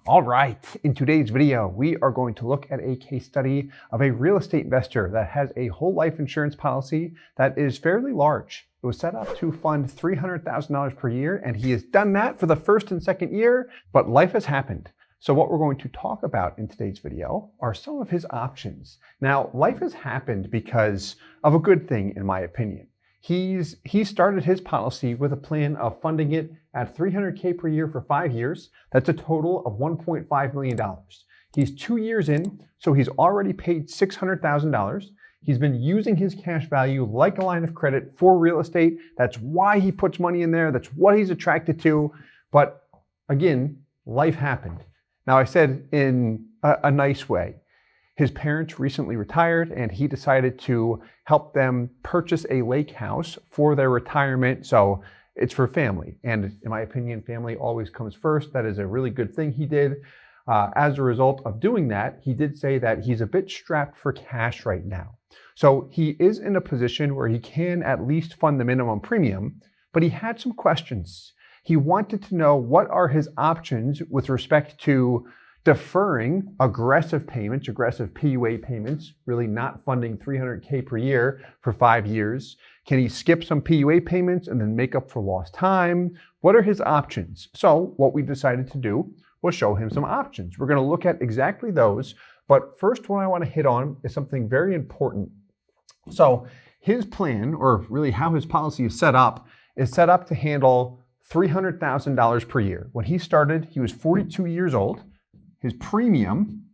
All right, in today's video, we are going to look at a case study of a real estate investor that has a whole life insurance policy that is fairly large. It was set up to fund $300,000 per year, and he has done that for the first and second year, but life has happened. So what we're going to talk about in today's video are some of his options. Now, life has happened because of a good thing, in my opinion. He started his policy with a plan of funding it at $300K per year for 5 years. That's a total of $1.5 million. He's 2 years in, so he's already paid $600,000. He's been using his cash value like a line of credit for real estate. That's why he puts money in there. That's what he's attracted to. But again, life happened. Now, I said in a nice way. His parents recently retired, and he decided to help them purchase a lake house for their retirement. So it's for family. And in my opinion, family always comes first. That is a really good thing he did. As a result of doing that, he did say that he's a bit strapped for cash right now. So he is in a position where he can at least fund the minimum premium, but he had some questions. He wanted to know what are his options with respect to deferring aggressive payments, aggressive PUA payments, really not funding $300K per year for 5 years. Can he skip some PUA payments and then make up for lost time? What are his options? So what we decided to do was show him some options. We're going to look at exactly those, but first what I want to hit on is something very important. So his plan, or really how his policy is set up to handle $300,000 per year. When he started, he was 42 years old. His premium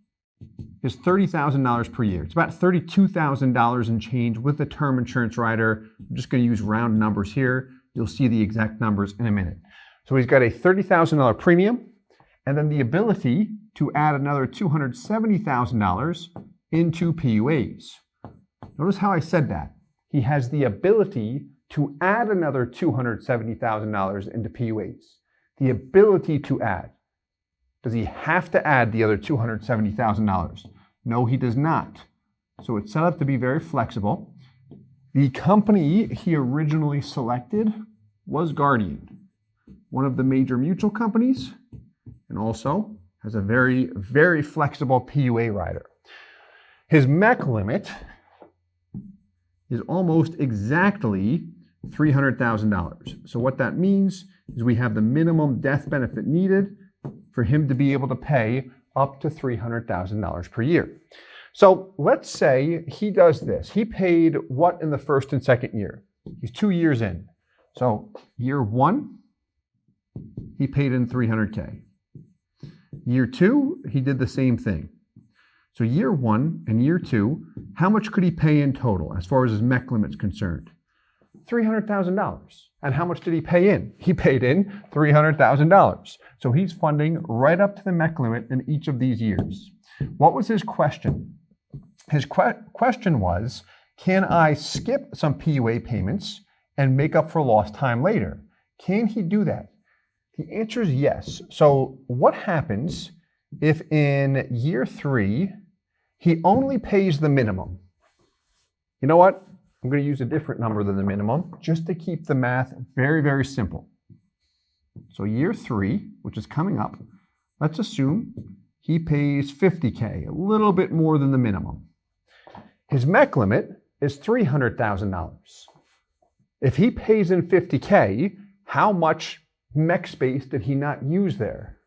is $30,000 per year. It's about $32,000 and change with the term insurance rider. I'm just going to use round numbers here. You'll see the exact numbers in a minute. So he's got a $30,000 premium, and then the ability to add another $270,000 into PUAs. Notice how I said that. He has the ability to add another $270,000 into PUAs. The ability to add. Does he have to add the other $270,000? No, he does not. So it's set up to be very flexible. The company he originally selected was Guardian, one of the major mutual companies, and also has a very, very flexible PUA rider. His MEC limit is almost exactly $300,000. So what that means is we have the minimum death benefit needed for him to be able to pay up to $300,000 per year. So let's say he does this. He paid what in the first and second year? He's 2 years in. So year 1, he paid in $300K. Year 2, he did the same thing. So year 1 and year 2, how much could he pay in total as far as his MEC limit's concerned? $300,000. And how much did he pay in? He paid in $300,000. So he's funding right up to the MEC limit in each of these years. What was his question? His question was, can I skip some PUA payments and make up for lost time later? Can he do that? The answer is yes. So what happens if in year 3, he only pays the minimum? You know what? I'm going to use a different number than the minimum just to keep the math very, very simple. So year 3, which is coming up, let's assume he pays $50K, a little bit more than the minimum. His MEC limit is $300,000. If he pays in $50K, how much MEC space did he not use there?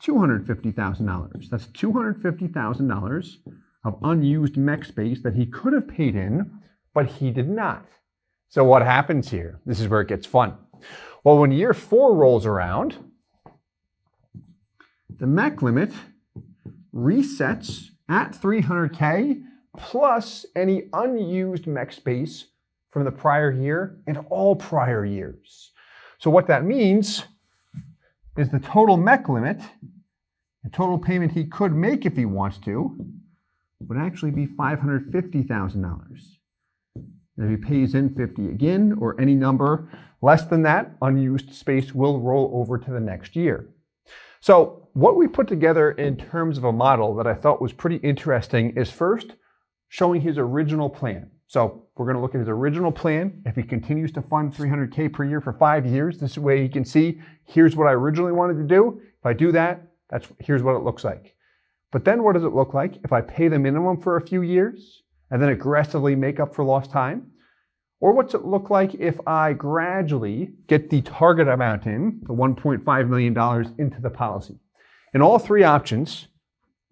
$250,000. That's $250,000 of unused MEC space that he could have paid in, but he did not. So what happens here? This is where it gets fun. Well, when year 4 rolls around, the MEC limit resets at $300K plus any unused MEC space from the prior year and all prior years. So what that means is the total MEC limit, the total payment he could make if he wants to, would actually be $550,000. If he pays in 50 again, or any number less than that, unused space will roll over to the next year. So what we put together in terms of a model that I thought was pretty interesting is first showing his original plan. So we're going to look at his original plan. If he continues to fund $300K per year for 5 years, this way he can see, here's what I originally wanted to do. If I do that, here's what it looks like. But then what does it look like if I pay the minimum for a few years and then aggressively make up for lost time? Or what's it look like if I gradually get the target amount in, the $1.5 million, into the policy? In all three options,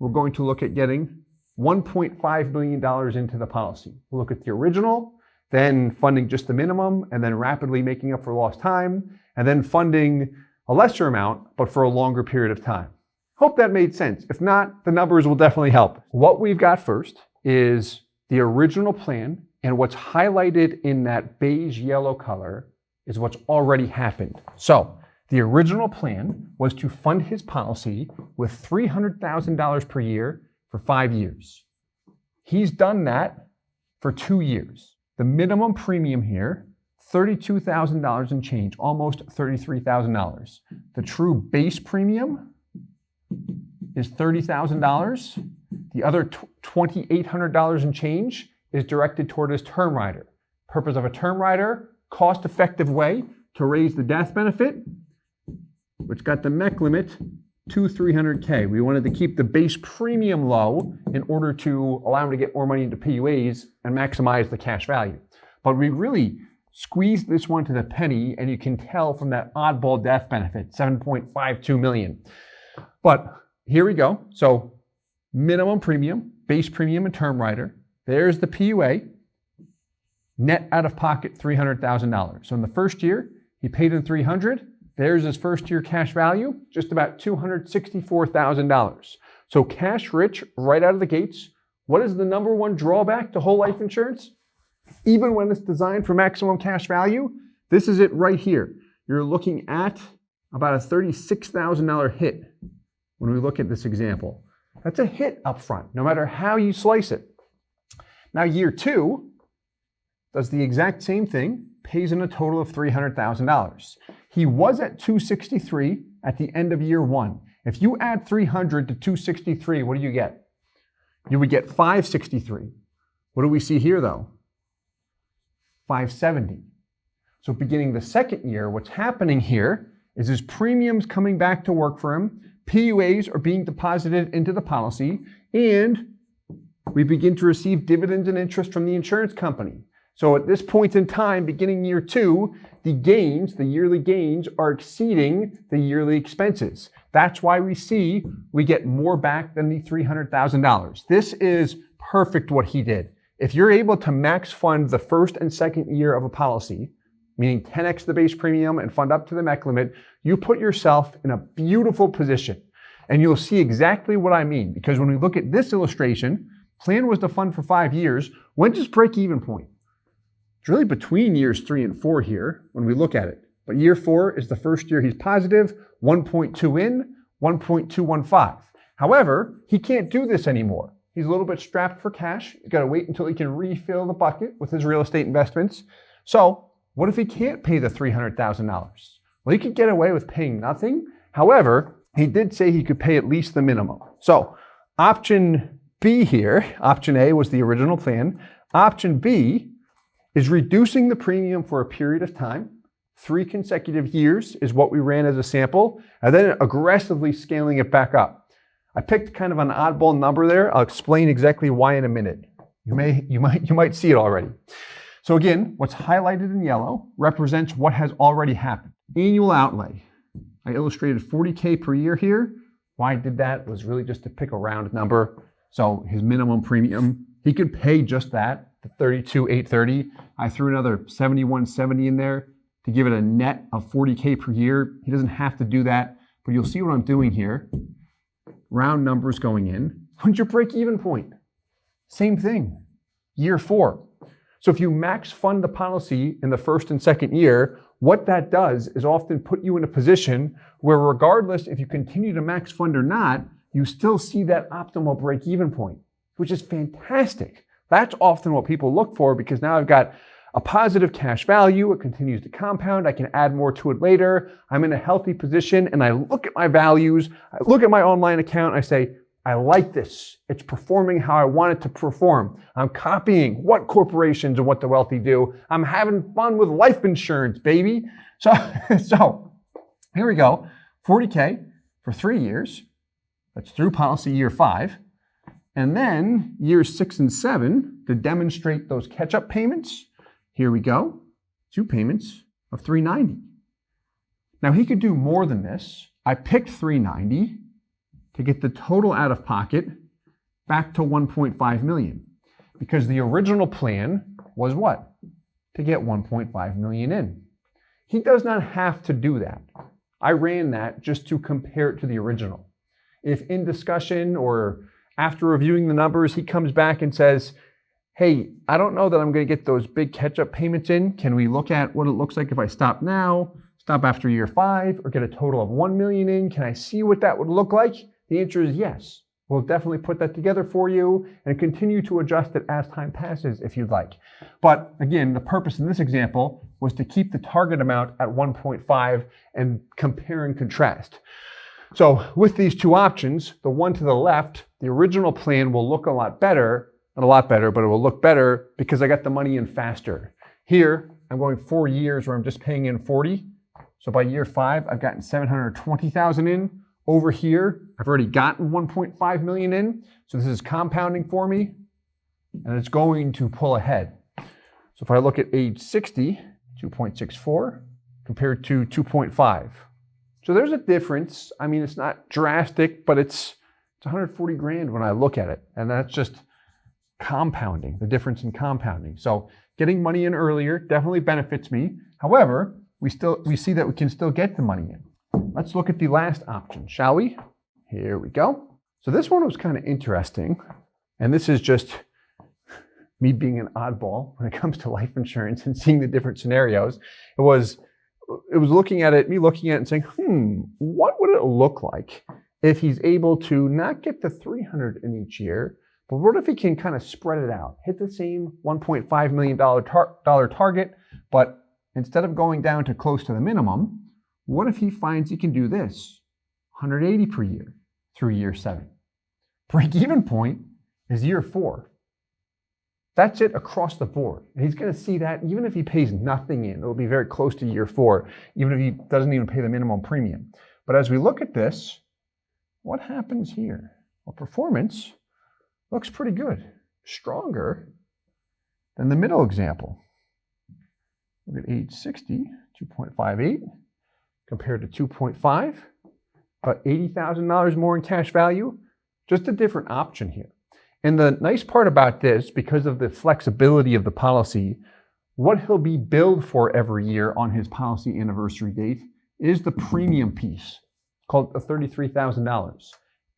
we're going to look at getting $1.5 million into the policy. We'll look at the original, then funding just the minimum, and then rapidly making up for lost time, and then funding a lesser amount, but for a longer period of time. Hope that made sense. If not, the numbers will definitely help. What we've got first is the original plan, and what's highlighted in that beige yellow color is what's already happened. So the original plan was to fund his policy with $300,000 per year for 5 years. He's done that for 2 years. The minimum premium here, $32,000 and change, almost $33,000. The true base premium is $30,000. The other $2,800 and change is directed toward his term rider. Purpose of a term rider, cost-effective way to raise the death benefit, which got the MEC limit to $300K. We wanted to keep the base premium low in order to allow him to get more money into PUAs and maximize the cash value. But we really squeezed this one to the penny, and you can tell from that oddball death benefit, $7.52 million. But here we go. So minimum premium, base premium, and term rider. There's the PUA, net out of pocket $300,000. So in the first year, he paid in $300,000. There's his first year cash value, just about $264,000. So cash rich right out of the gates. What is the number one drawback to whole life insurance? Even when it's designed for maximum cash value, this is it right here. You're looking at about a $36,000 hit when we look at this example. That's a hit up front, no matter how you slice it. Now, year two does the exact same thing, pays in a total of $300,000. He was at $263 at the end of year one. If you add $300 to $263, what do you get? You would get $563. What do we see here, though? $570. So beginning the second year, what's happening here is his premiums coming back to work for him, PUAs are being deposited into the policy, and we begin to receive dividends and interest from the insurance company. So at this point in time, beginning year two, the gains, the yearly gains, are exceeding the yearly expenses. That's why we get more back than the $300,000. This is perfect what he did. If you're able to max fund the first and second year of a policy, meaning 10x the base premium and fund up to the MEC limit, you put yourself in a beautiful position. And you'll see exactly what I mean, because when we look at this illustration, plan was to fund for 5 years. When's his break-even point? It's really between years 3 and 4 here when we look at it. But year 4 is the first year he's positive, 1.2 in, 1.215. However, he can't do this anymore. He's a little bit strapped for cash. He's got to wait until he can refill the bucket with his real estate investments. So what if he can't pay the $300,000? Well, he could get away with paying nothing. However, he did say he could pay at least the minimum. So option B here, option A was the original plan. Option B is reducing the premium for a period of time. 3 consecutive years is what we ran as a sample, and then aggressively scaling it back up. I picked kind of an oddball number there. I'll explain exactly why in a minute. You might see it already. So again, what's highlighted in yellow represents what has already happened. Annual outlay. I illustrated $40K per year here. Why I did that was really just to pick a round number. So his minimum premium, he could pay just that, the $32,830. I threw another $71.70 in there to give it a net of $40K per year. He doesn't have to do that, but you'll see what I'm doing here. Round numbers going in. When's your break-even point? Same thing, year 4. So if you max fund the policy in the first and second year, what that does is often put you in a position where regardless if you continue to max fund or not, you still see that optimal break-even point, which is fantastic. That's often what people look for, because now I've got a positive cash value, it continues to compound, I can add more to it later, I'm in a healthy position, and I look at my values, I look at my online account, and I say, I like this. It's performing how I want it to perform. I'm copying what corporations and what the wealthy do. I'm having fun with life insurance, baby. So here we go, $40K for 3 years. That's through policy year 5. And then years 6 and 7, to demonstrate those catch-up payments, here we go, 2 payments of $390. Now he could do more than this. I picked $390 to get the total out of pocket back to $1.5 million, because the original plan was what? To get $1.5 million in. He does not have to do that. I ran that just to compare it to the original. If in discussion or after reviewing the numbers, he comes back and says, hey, I don't know that I'm going to get those big catch-up payments in. Can we look at what it looks like if I stop now, stop after year 5, or get a total of $1 million in? Can I see what that would look like? The answer is yes. We'll definitely put that together for you and continue to adjust it as time passes if you'd like. But again, the purpose in this example was to keep the target amount at 1.5 and compare and contrast. So with these 2 options, the one to the left, the original plan will look a lot better, not a lot better, but it will look better because I got the money in faster. Here, I'm going 4 years where I'm just paying in 40. So by year 5, I've gotten 720,000 in. Over here, I've already gotten 1.5 million in. So this is compounding for me, and it's going to pull ahead. So if I look at age 60, 2.64 compared to 2.5. So there's a difference. I mean, it's not drastic, but it's 140 grand when I look at it. And that's just compounding, the difference in compounding. So getting money in earlier definitely benefits me. However, we see that we can still get the money in. Let's look at the last option, shall we? Here we go. So this one was kind of interesting. And this is just me being an oddball when it comes to life insurance and seeing the different scenarios. It was looking at it, me looking at it and saying, what would it look like if he's able to not get the 300 in each year, but what if he can kind of spread it out, hit the same $1.5 million target, but instead of going down to close to the minimum, what if he finds he can do this, 180 per year through year 7? Break-even point is year 4. That's it across the board. And he's going to see that even if he pays nothing in, it'll be very close to year 4, even if he doesn't even pay the minimum premium. But as we look at this, what happens here? Well, performance looks pretty good, stronger than the middle example. Look at age 60, 2.58 compared to 2.5, about $80,000 more in cash value. Just a different option here. And the nice part about this, because of the flexibility of the policy, what he'll be billed for every year on his policy anniversary date is the premium piece, called the $33,000.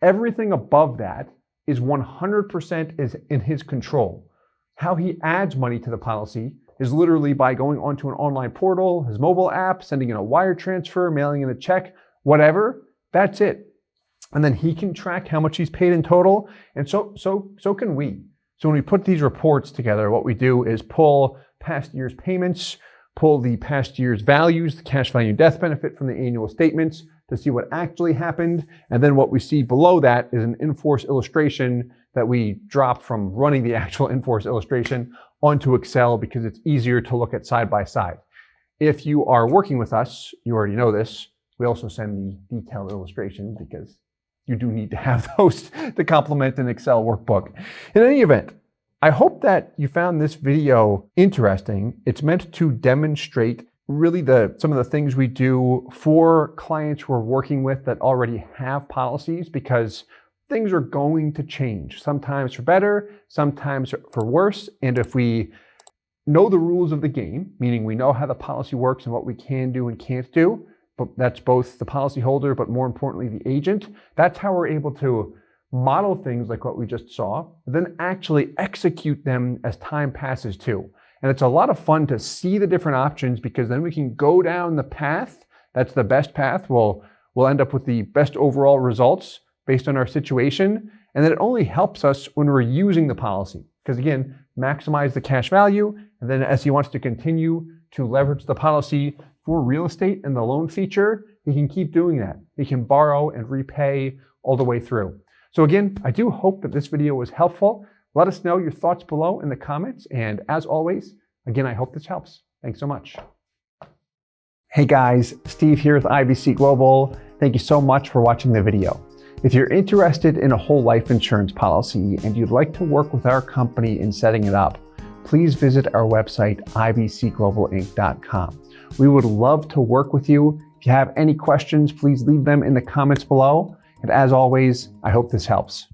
Everything above that is 100% is in his control. How he adds money to the policy is literally by going onto an online portal, his mobile app, sending in a wire transfer, mailing in a check, whatever, that's it. And then he can track how much he's paid in total, and so can we. So when we put these reports together, what we do is pull past year's payments, pull the past year's values, the cash value and death benefit from the annual statements to see what actually happened. And then what we see below that is an in-force illustration that we drop from running the actual in-force illustration onto Excel because it's easier to look at side by side. If you are working with us, you already know this, we also send the detailed illustration because you do need to have those to complement an Excel workbook. In any event, I hope that you found this video interesting. It's meant to demonstrate really some of the things we do for clients we're working with that already have policies, because things are going to change, sometimes for better, sometimes for worse. And if we know the rules of the game, meaning we know how the policy works and what we can do and can't do, but that's both the policyholder, but more importantly, the agent, that's how we're able to model things like what we just saw, then actually execute them as time passes too. And it's a lot of fun to see the different options, because then we can go down the path that's the best path. We'll end up with the best overall results based on our situation. And then it only helps us when we're using the policy, because again, maximize the cash value. And then as he wants to continue to leverage the policy for real estate and the loan feature, he can keep doing that. He can borrow and repay all the way through. So again, I do hope that this video was helpful. Let us know your thoughts below in the comments. And as always, again, I hope this helps. Thanks so much. Hey guys, Steve here with IBC Global. Thank you so much for watching the video. If you're interested in a whole life insurance policy and you'd like to work with our company in setting it up, please visit our website, ibcglobalinc.com. We would love to work with you. If you have any questions, please leave them in the comments below. And as always, I hope this helps.